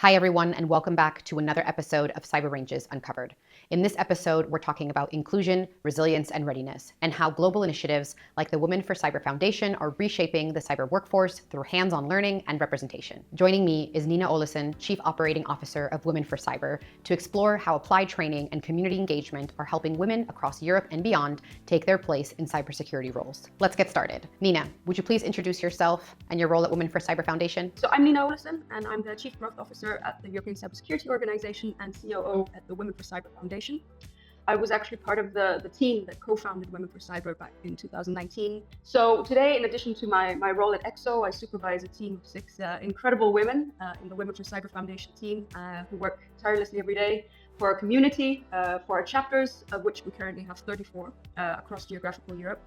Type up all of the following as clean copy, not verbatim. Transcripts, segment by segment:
Hi everyone, and welcome back to another episode of Cyber Ranges Uncovered. In this episode, we're talking about inclusion, resilience, and readiness, and how global initiatives like the Women4Cyber Foundation are reshaping the cyber workforce through hands-on learning and representation. Joining me is Nina Olesen, Chief Operating Officer of Women4Cyber, to explore how applied training and community engagement are helping women across Europe and beyond take their place in cybersecurity roles. Let's get started. Nina, would you please introduce yourself and your role at Women4Cyber Foundation? So I'm Nina Olesen, and I'm the Chief Growth Officer at the European Cybersecurity Organization and COO at the Women4Cyber Foundation. I was actually part of the team that co-founded Women4Cyber back in 2019. So today, in addition to my role at ECSO, I supervise a team of 6 incredible women in the Women4Cyber Foundation team who work tirelessly every day for our community, for our chapters, of which we currently have 34 across geographical Europe.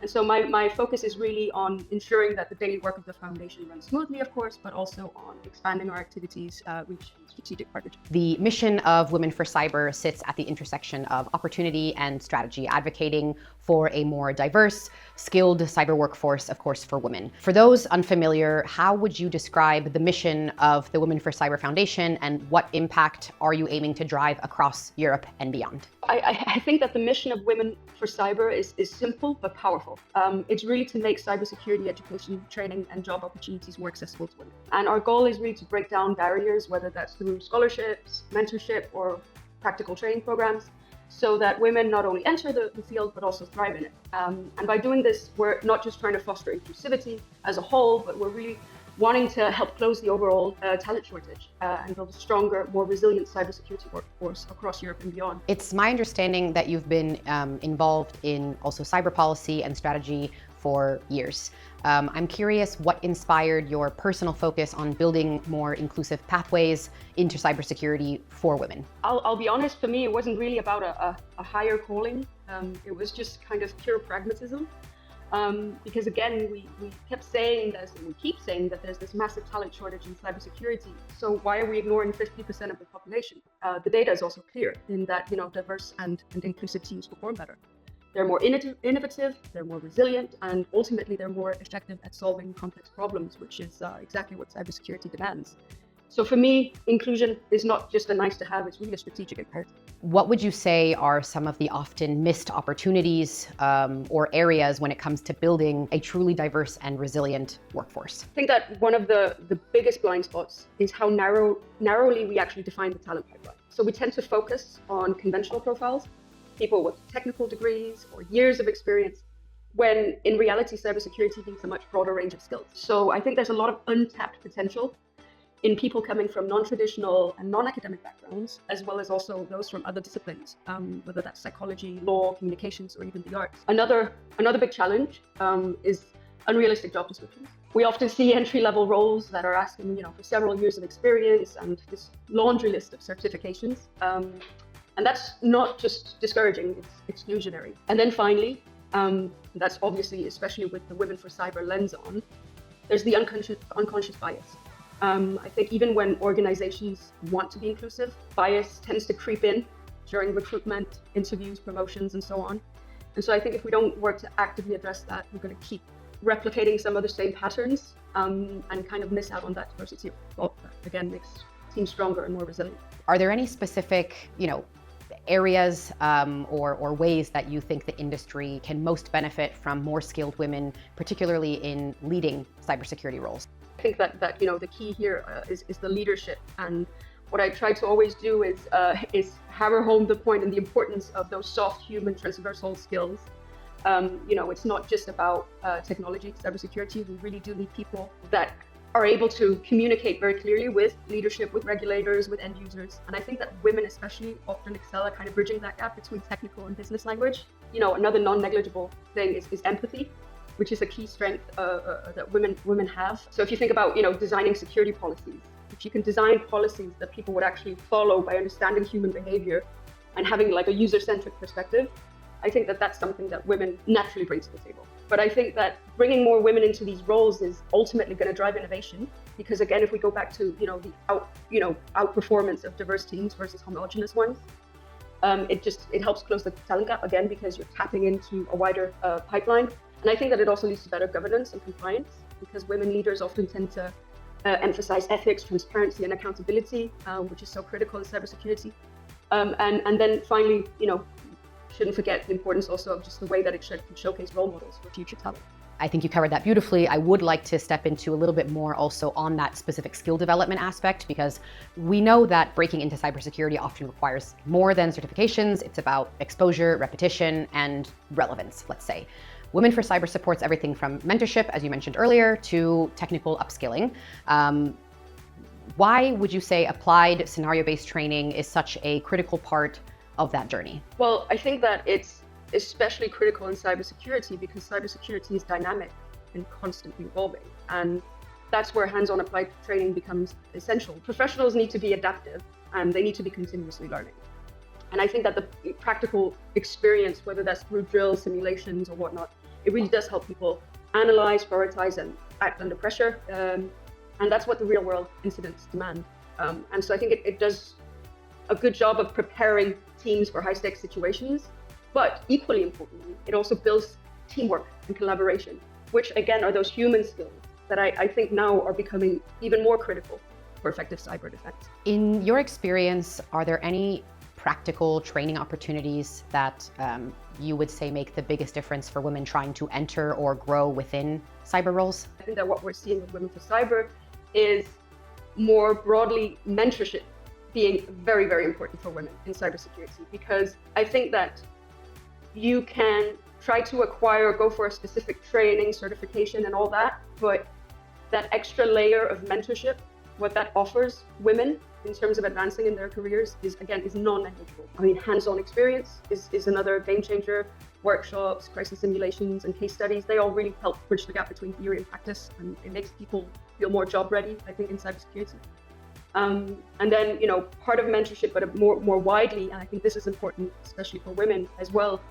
And so my focus is really on ensuring that the daily work of the foundation runs smoothly, of course, but also on expanding our activities, reaching strategic partnerships. The mission of Women4Cyber sits at the intersection of opportunity and strategy, advocating for a more diverse, skilled cyber workforce, of course, for women. For those unfamiliar, how would you describe the mission of the Women4Cyber Foundation, and what impact are you aiming to drive across Europe and beyond? I think that the mission of Women4Cyber is simple but powerful. It's really to make cybersecurity education, training, and job opportunities more accessible to women. And our goal is really to break down barriers, whether that's through scholarships, mentorship, or practical training programs, so that women not only enter the field, but also thrive in it. And by doing this, we're not just trying to foster inclusivity as a whole, but we're really wanting to help close the overall talent shortage and build a stronger, more resilient cybersecurity workforce across Europe and beyond. It's my understanding that you've been involved in also cyber policy and strategy for years. I'm curious what inspired your personal focus on building more inclusive pathways into cybersecurity for women. I'll be honest, for me, it wasn't really about a higher calling. It was just kind of pure pragmatism. Because again, we kept saying this, and we keep saying that there's this massive talent shortage in cybersecurity. So why are we ignoring 50% of the population? The data is also clear in that, diverse and inclusive teams perform better. They're more innovative, they're more resilient, and ultimately they're more effective at solving complex problems, which is exactly what cybersecurity demands. So for me, inclusion is not just a nice to have, it's really a strategic imperative. What would you say are some of the often missed opportunities or areas when it comes to building a truly diverse and resilient workforce? I think that one of the biggest blind spots is how narrowly we actually define the talent pipeline. So we tend to focus on conventional profiles, people with technical degrees or years of experience, when in reality, cybersecurity needs a much broader range of skills. So I think there's a lot of untapped potential in people coming from non-traditional and non-academic backgrounds, as well as also those from other disciplines, whether that's psychology, law, communications, or even the arts. Another big challenge is unrealistic job descriptions. We often see entry-level roles that are asking, for several years of experience and this laundry list of certifications. And that's not just discouraging, it's exclusionary. And then finally, that's obviously, especially with the Women4Cyber lens on, there's the unconscious bias. I think even when organizations want to be inclusive, bias tends to creep in during recruitment, interviews, promotions, and so on. And so I think if we don't work to actively address that, we're going to keep replicating some of the same patterns and kind of miss out on that diversity. Well, that again makes teams stronger and more resilient. Are there any specific, areas or ways that you think the industry can most benefit from more skilled women, particularly in leading cybersecurity roles? I think that the key here is the leadership, and what I try to always do is hammer home the point and the importance of those soft human transversal skills. It's not just about technology, cybersecurity. We really do need people that are able to communicate very clearly with leadership, with regulators, with end users. And I think that women especially often excel at kind of bridging that gap between technical and business language. Another non-negligible thing is empathy, which is a key strength that women have. So if you think about, designing security policies, if you can design policies that people would actually follow by understanding human behavior and having like a user-centric perspective, I think that that's something that women naturally bring to the table. But I think that bringing more women into these roles is ultimately going to drive innovation, because again, if we go back to, the outperformance of diverse teams versus homogeneous ones, it helps close the talent gap again, because you're tapping into a wider pipeline. And I think that it also leads to better governance and compliance, because women leaders often tend to emphasize ethics, transparency, and accountability, which is so critical in cybersecurity. And then finally, shouldn't forget the importance also of just the way that it should showcase role models for future talent. I think you covered that beautifully. I would like to step into a little bit more also on that specific skill development aspect, because we know that breaking into cybersecurity often requires more than certifications. It's about exposure, repetition, and relevance, let's say. Women4Cyber supports everything from mentorship, as you mentioned earlier, to technical upskilling. Why would you say applied scenario-based training is such a critical part of that journey? Well, I think that it's especially critical in cybersecurity because cybersecurity is dynamic and constantly evolving. And that's where hands-on applied training becomes essential. Professionals need to be adaptive and they need to be continuously learning. And I think that the practical experience, whether that's through drills, simulations, or whatnot, it really does help people analyze, prioritize, and act under pressure. And that's what the real world incidents demand. And so I think it does a good job of preparing teams for high-stakes situations. But equally importantly, it also builds teamwork and collaboration, which again are those human skills that I think now are becoming even more critical for effective cyber defense. In your experience, are there any practical training opportunities that you would say make the biggest difference for women trying to enter or grow within cyber roles? I think that what we're seeing with Women4Cyber is more broadly mentorship being very, very important for women in cybersecurity, because I think that you can try to acquire, go for a specific training, certification, and all that, but that extra layer of mentorship, what that offers women in terms of advancing in their careers is non-negligible. I mean, hands-on experience is another game changer. Workshops, crisis simulations, and case studies, they all really help bridge the gap between theory and practice, and it makes people feel more job ready, I think, in cybersecurity. And then, part of mentorship, but more widely, and I think this is important, especially for women as well,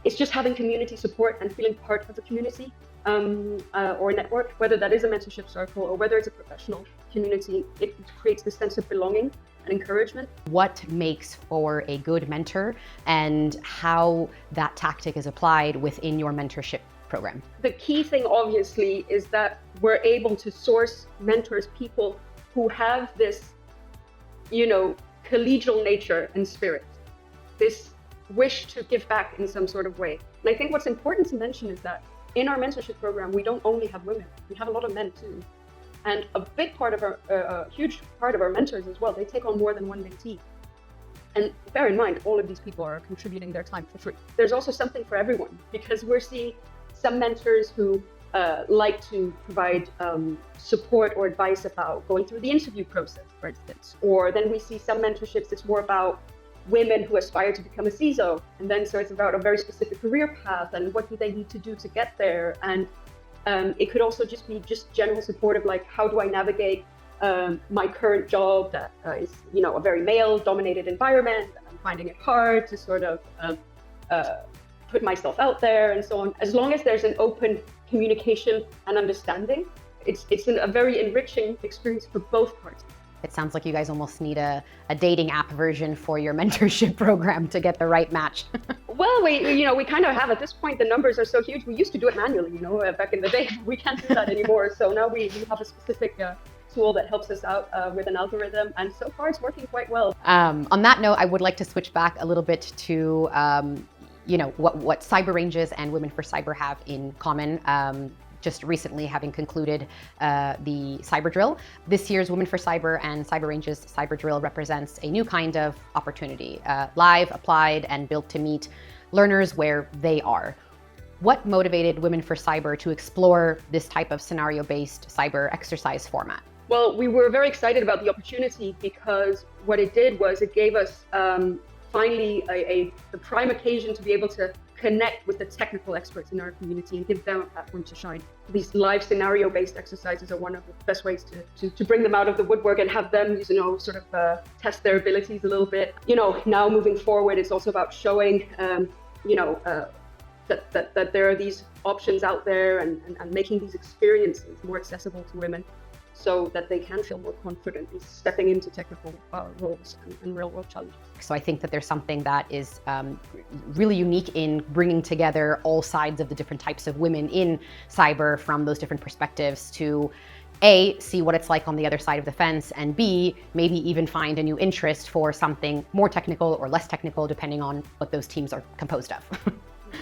it's just having community support and feeling part of a community or a network, whether that is a mentorship circle or whether it's a professional community. It creates this sense of belonging and encouragement. What makes for a good mentor and how that tactic is applied within your mentorship program? The key thing, obviously, is that we're able to source mentors, people who have this, collegial nature and spirit, this wish to give back in some sort of way. And I think what's important to mention is that in our mentorship program, we don't only have women, we have a lot of men too. And a big part of a huge part of our mentors as well, they take on more than one mentee. And bear in mind, all of these people are contributing their time for free. There's also something for everyone, because we're seeing some mentors who like to provide support or advice about going through the interview process, for instance. Or then we see some mentorships, it's more about women who aspire to become a CISO. And then so it's about a very specific career path and what do they need to do to get there. And it could also just be general support of like, how do I navigate my current job that is, a very male-dominated environment. And I'm finding it hard to sort of put myself out there and so on. As long as there's an open communication and understanding, it's a very enriching experience for both parties. It sounds like you guys almost need a dating app version for your mentorship program to get the right match. Well, we kind of have at this point. The numbers are so huge. We used to do it manually, back in the day. We can't do that anymore. So now we have a specific tool that helps us out with an algorithm, and so far it's working quite well. On that note, I would like to switch back a little bit to what Cyber Ranges and Women4Cyber have in common. Just recently having concluded the Cyber Drill. This year's Women4Cyber and Cyber Ranges Cyber Drill represents a new kind of opportunity, live, applied, and built to meet learners where they are. What motivated Women4Cyber to explore this type of scenario-based cyber exercise format? Well, we were very excited about the opportunity because what it did was it gave us finally the prime occasion to be able to connect with the technical experts in our community and give them a platform to shine. These live scenario-based exercises are one of the best ways to bring them out of the woodwork and have them, test their abilities a little bit. Now moving forward, it's also about showing, that there are these options out there and making these experiences more accessible to women, so that they can feel more confident in stepping into technical roles and real-world challenges. So I think that there's something that is really unique in bringing together all sides of the different types of women in cyber from those different perspectives to A, see what it's like on the other side of the fence, and B, maybe even find a new interest for something more technical or less technical, depending on what those teams are composed of.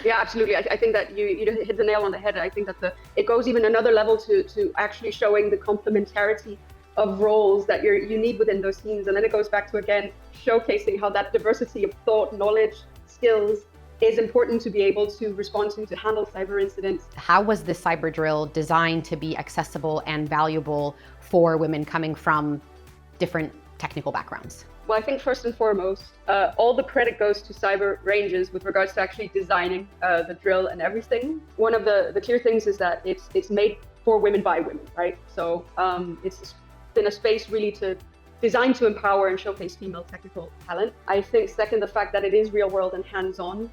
Yeah, absolutely. I think that you hit the nail on the head. I think that it goes even another level to actually showing the complementarity of roles that you need within those teams. And then it goes back to, again, showcasing how that diversity of thought, knowledge, skills is important to be able to respond to handle cyber incidents. How was this cyber drill designed to be accessible and valuable for women coming from different technical backgrounds? Well, I think first and foremost, all the credit goes to Cyber Ranges with regards to actually designing the drill and everything. One of the clear things is that it's made for women by women, right? So it's been a space really designed to empower and showcase female technical talent. I think second, the fact that it is real world and hands-on,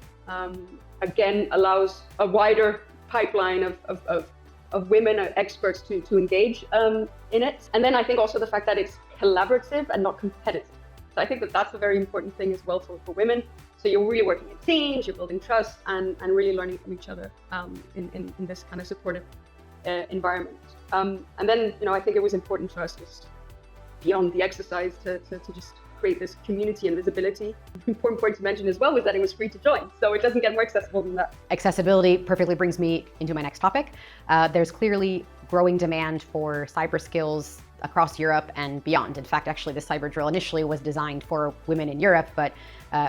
again, allows a wider pipeline of women experts to engage in it. And then I think also the fact that it's collaborative and not competitive. So I think that that's a very important thing as well for women. So you're really working in teams, you're building trust and really learning from each other in this kind of supportive environment. And then, I think it was important for us just beyond the exercise to just create this community and visibility. An important point to mention as well was that it was free to join. So it doesn't get more accessible than that. Accessibility perfectly brings me into my next topic. There's clearly growing demand for cyber skills across Europe and beyond. In fact, actually, the cyber drill initially was designed for women in Europe, but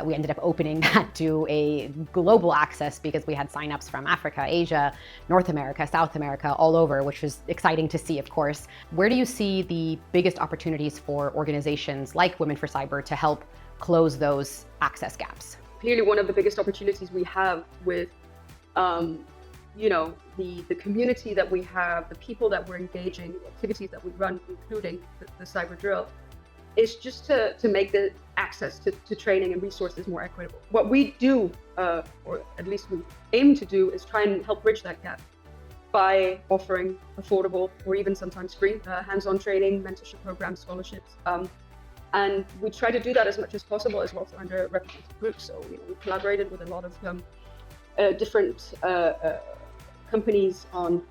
we ended up opening that to a global access because we had signups from Africa, Asia, North America, South America, all over, which was exciting to see, of course. Where do you see the biggest opportunities for organizations like Women4Cyber to help close those access gaps? Clearly, one of the biggest opportunities we have with the community that we have, the people that we're engaging, the activities that we run, including the cyber drill, is just to make the access to training and resources more equitable. What we do, or at least we aim to do, is try and help bridge that gap by offering affordable or even sometimes free hands-on training, mentorship programs, scholarships. And we try to do that as much as possible as well for underrepresented groups. So we collaborated with a lot of different companies on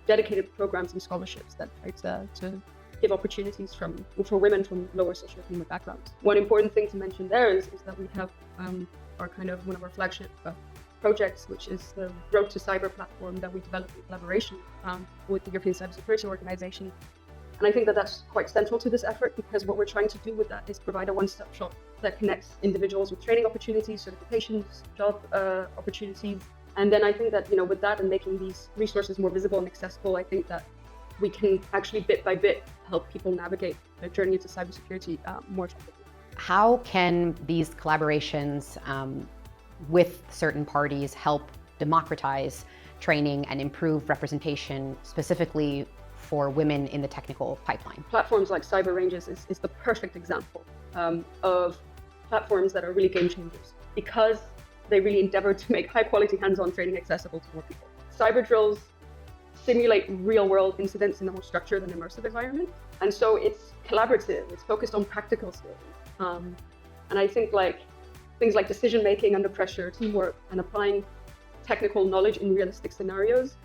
dedicated programs and scholarships that try to give opportunities for women from lower socioeconomic backgrounds. One important thing to mention there is that we have our kind of one of our flagship projects, which is the Road to Cyber platform that we developed in collaboration with the European Cybersecurity Organization. And I think that that's quite central to this effort, because what we're trying to do with that is provide a one-stop shop that connects individuals with training opportunities, certifications, job opportunities. And then I think that, with that and making these resources more visible and accessible, I think that we can actually bit by bit help people navigate their journey into cybersecurity more effectively. How can these collaborations with certain parties help democratize training and improve representation specifically for women in the technical pipeline? Platforms like Cyber Ranges is the perfect example of platforms that are really game changers, because they really endeavor to make high quality hands-on training accessible to more people. Cyber drills simulate real world incidents in a more structured and immersive environment. And so it's collaborative, it's focused on practical skills. And I think things like decision making under pressure, teamwork, and applying technical knowledge in realistic scenarios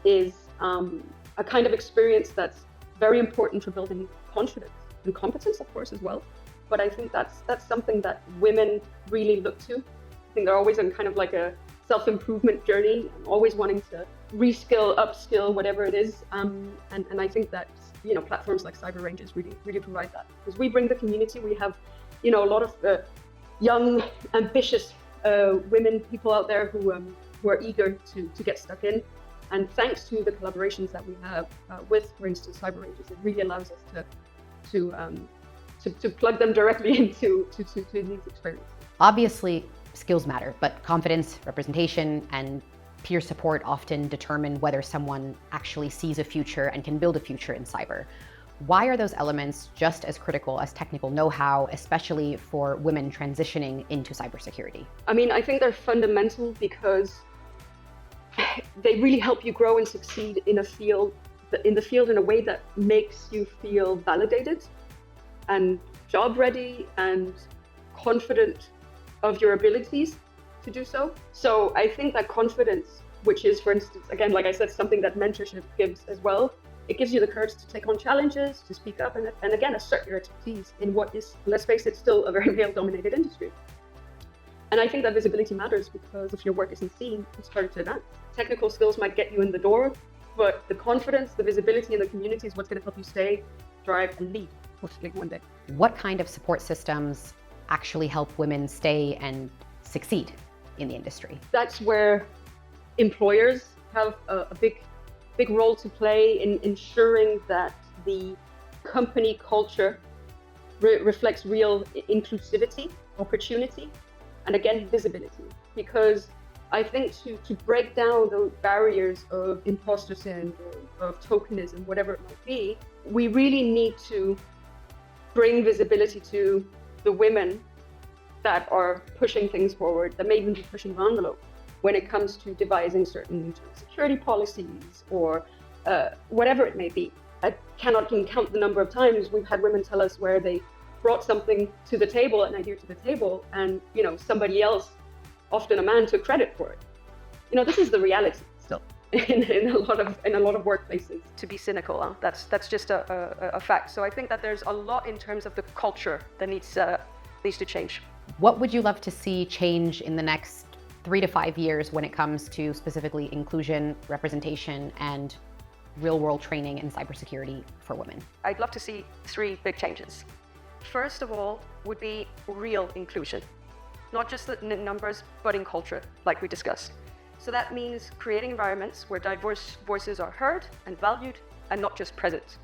is a kind of experience that's very important for building confidence and competence, of course, as well. But I think that's something that women really look to. I think they're always on kind of like a self-improvement journey, always wanting to reskill, upskill, whatever it is. And I think that, platforms like Cyber Ranges really provide that. Because we bring the community, we have, a lot of young, ambitious women, people out there who are eager to get stuck in. And thanks to the collaborations that we have with, for instance, Cyber Ranges, it really allows us to plug them directly into these experiences. Obviously, skills matter, but confidence, representation, and peer support often determine whether someone actually sees a future and can build a future in cyber. Why are those elements just as critical as technical know-how, especially for women transitioning into cybersecurity? I think they're fundamental because they really help you grow and succeed in the field in a way that makes you feel validated and job ready and confident of your abilities to do so. So I think that confidence, which is, for instance, again, like I said, something that mentorship gives as well, It gives you the courage to take on challenges, to speak up, and again, assert your expertise in what is, let's face it, still a very male-dominated industry. And I think that visibility matters because if your work isn't seen, it's harder to advance. Technical skills might get you in the door, but the confidence, the visibility in the community is what's going to help you stay, thrive, and lead, hopefully one day. What kind of support systems actually help women stay and succeed in the industry? That's where employers have a big role to play in ensuring that the company culture reflects real inclusivity, opportunity, and again, visibility. Because I think to break down those barriers of imposter syndrome, of tokenism, whatever it might be, we really need to bring visibility to the women that are pushing things forward, that may even be pushing the envelope when it comes to devising certain security policies or whatever it may be. I cannot even count the number of times we've had women tell us where they brought something to the table, an idea to the table, and somebody else, often a man, took credit for it. This is the reality still in a lot of workplaces. To be cynical, that's just a fact. So I think that there's a lot in terms of the culture that needs to change. What would you love to see change in the next 3 to 5 years when it comes to specifically inclusion, representation, and real-world training in cybersecurity for women? I'd love to see 3 big changes. First of all would be real inclusion, not just in numbers, but in culture, like we discussed. So that means creating environments where diverse voices are heard and valued and not just present.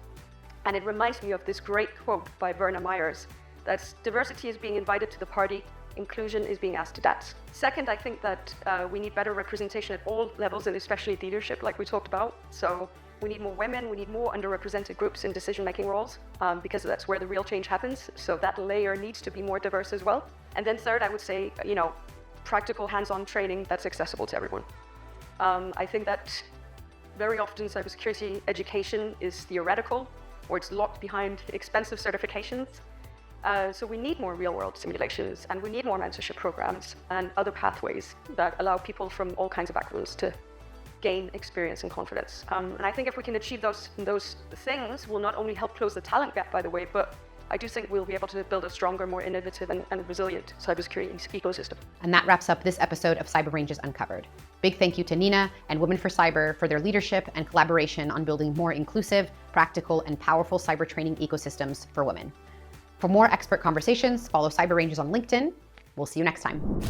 And it reminds me of this great quote by Verna Myers, that diversity is being invited to the party, inclusion is being asked to dance. Second, I think that we need better representation at all levels, and especially leadership, like we talked about. So we need more women, we need more underrepresented groups in decision-making roles, because that's where the real change happens. So that layer needs to be more diverse as well. And then third, I would say, practical hands-on training that's accessible to everyone. I think that very often cybersecurity education is theoretical, or it's locked behind expensive certifications. So we need more real-world simulations, and we need more mentorship programs and other pathways that allow people from all kinds of backgrounds to gain experience and confidence. And I think if we can achieve those things, we'll not only help close the talent gap, by the way, but I do think we'll be able to build a stronger, more innovative and resilient cybersecurity ecosystem. And that wraps up this episode of Cyber Ranges Uncovered. Big thank you to Nina and Women4Cyber for their leadership and collaboration on building more inclusive, practical, and powerful cyber training ecosystems for women. For more expert conversations, follow Cyber Ranges on LinkedIn. We'll see you next time.